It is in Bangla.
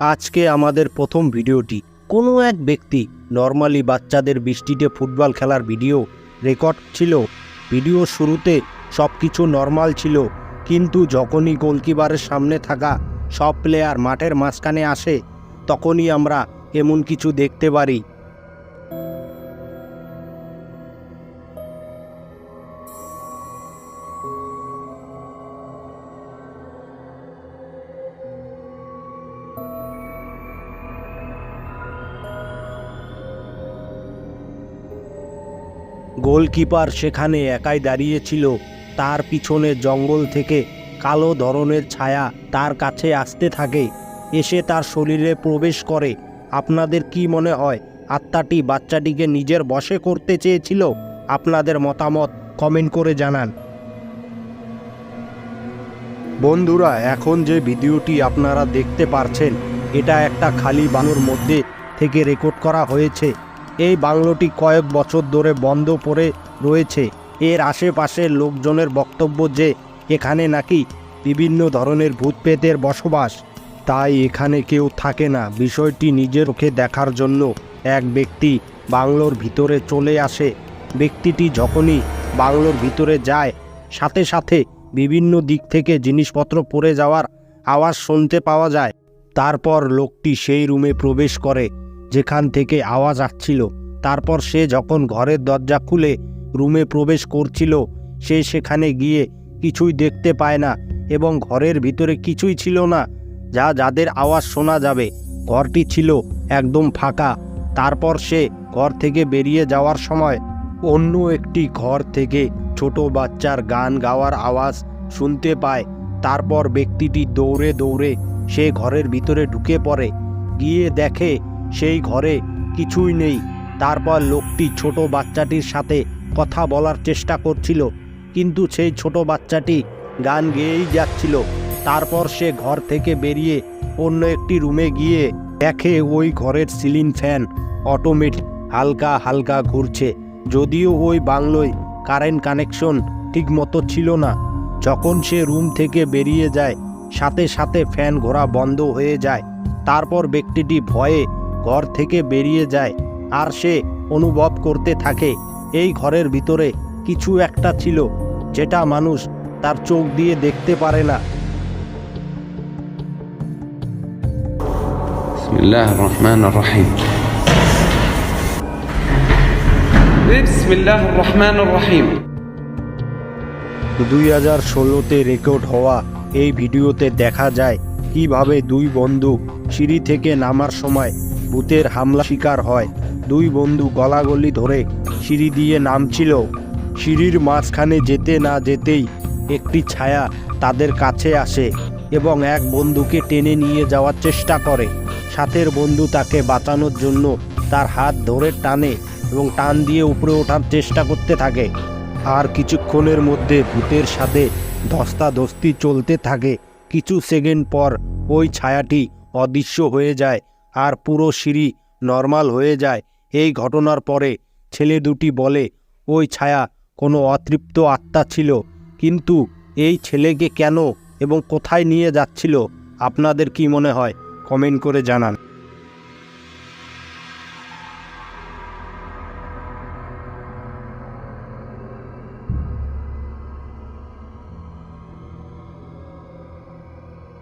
আজকে আমাদের প্রথম ভিডিওটি কোনো এক ব্যক্তি নর্মালি বাচ্চাদের বৃষ্টিতে ফুটবল খেলার ভিডিও রেকর্ড ছিল। ভিডিও শুরুতে সব কিছু নর্মাল ছিল, কিন্তু যখনই গোলকিপারের সামনে থাকা সব প্লেয়ার মাঠের মাঝখানে আসে তখনই আমরা এমন কিছু দেখতে পারি। গোলকিপার সেখানে একাই দাঁড়িয়েছিল। তার পিছনে জঙ্গল থেকে কালো ধরনের ছায়া তার কাছে আসতে থাকে, এসে তার শরীরে প্রবেশ করে। আপনাদের কি মনে হয় আত্মাটি বাচ্চাটিকে নিজের বশে করতে চেয়েছিল? আপনাদের মতামত কমেন্ট করে জানান। বন্ধুরা, এখন যে ভিডিওটি আপনারা দেখতে পারছেন এটা একটা খালি বাংলোর মধ্যে থেকে রেকর্ড করা হয়েছে। এই বাংলোটি কয়েক বছর ধরে বন্ধ পড়ে রয়েছে। এর আশেপাশের লোকজনের বক্তব্য যে এখানে নাকি বিভিন্ন ধরনের ভূতপ্রেতের বসবাস, তাই এখানে কেউ থাকে না। বিষয়টি নিজের চোখে দেখার জন্য এক ব্যক্তি বাংলোর ভিতরে চলে আসে। ব্যক্তিটি যখনই বাংলোর ভিতরে যায় সাথে সাথে বিভিন্ন দিক থেকে জিনিসপত্র পড়ে যাওয়ার আওয়াজ শুনতে পাওয়া যায়। তারপর লোকটি সেই রুমে প্রবেশ করে যেখান থেকে আওয়াজ আসছিল। তারপর সে যখন ঘরের দরজা খুলে রুমে প্রবেশ করছিল, সে সেখানে গিয়ে কিছুই দেখতে পায় না এবং ঘরের ভিতরে কিছুই ছিল না যাদের আওয়াজ শোনা যাবে। ঘরটি ছিল একদম ফাঁকা। তারপর সে ঘর থেকে বেরিয়ে যাওয়ার সময় অন্য একটি ঘর থেকে ছোট বাচ্চার গান গাওয়ার আওয়াজ শুনতে পায়। তারপর ব্যক্তিটি দৌড়ে দৌড়ে সে ঘরের ভিতরে ঢুকে পড়ে, গিয়ে দেখে সেই ঘরে কিছুই নেই। তারপর লোকটি ছোট বাচ্চাটির সাথে কথা বলার চেষ্টা করছিল, কিন্তু সেই ছোট বাচ্চাটি গান গেয়েই যাচ্ছিল। তারপর সে ঘর থেকে বেরিয়ে অন্য একটি রুমে গিয়ে দেখে ওই ঘরের সিলিং ফ্যান অটোমেটিক হালকা হালকা ঘুরছে, যদিও ওই বাংলোয় কারেন্ট কানেকশন ঠিকমতো ছিল না। যখন সে রুম থেকে বেরিয়ে যায় সাথে সাথে ফ্যান ঘোরা বন্ধ হয়ে যায়। তারপর ব্যক্তিটি ভয়ে ঘর থেকে বেরিয়ে যায় আর সে অনুভব করতে থাকে এই ঘরের ভিতরে কিছু একটা ছিল যেটা মানুষ তার চোখ দিয়ে দেখতে পারে না। বিসমিল্লাহির রহমানির রহিম। বিসমিল্লাহির রহমানির রহিম। 2016তে রেকর্ড হওয়া এই ভিডিওতে দেখা যায় কিভাবে দুই বন্ধু সিঁড়ি থেকে নামার সময় ভূতের হামলা শিকার হয়। দুই বন্ধু গলাগলি ধরে সিঁড়ি দিয়ে নামছিল। সিঁড়ির মাঝখানে যেতে না যেতেই একটি ছায়া তাদের কাছে আসে এবং এক বন্ধুকে টেনে নিয়ে যাওয়ার চেষ্টা করে। সাথের বন্ধু তাকে বাঁচানোর জন্য তার হাত ধরে টানে এবং টান দিয়ে উপরে ওঠার চেষ্টা করতে থাকে। আর কিছুক্ষণের মধ্যে ভূতের সাথে ধস্তাধস্তি চলতে থাকে। কিছু সেকেন্ড পর ওই ছায়াটি অদৃশ্য হয়ে যায় আর পুরো সিঁড়ি নর্মাল হয়ে যায়। এই ঘটনার পরে ছেলে দুটি বলে ওই ছায়া কোনো অতৃপ্ত আত্মা ছিল, কিন্তু এই ছেলেকে কেন এবং কোথায় নিয়ে যাচ্ছিল? আপনাদের কি মনে হয় কমেন্ট করে জানান।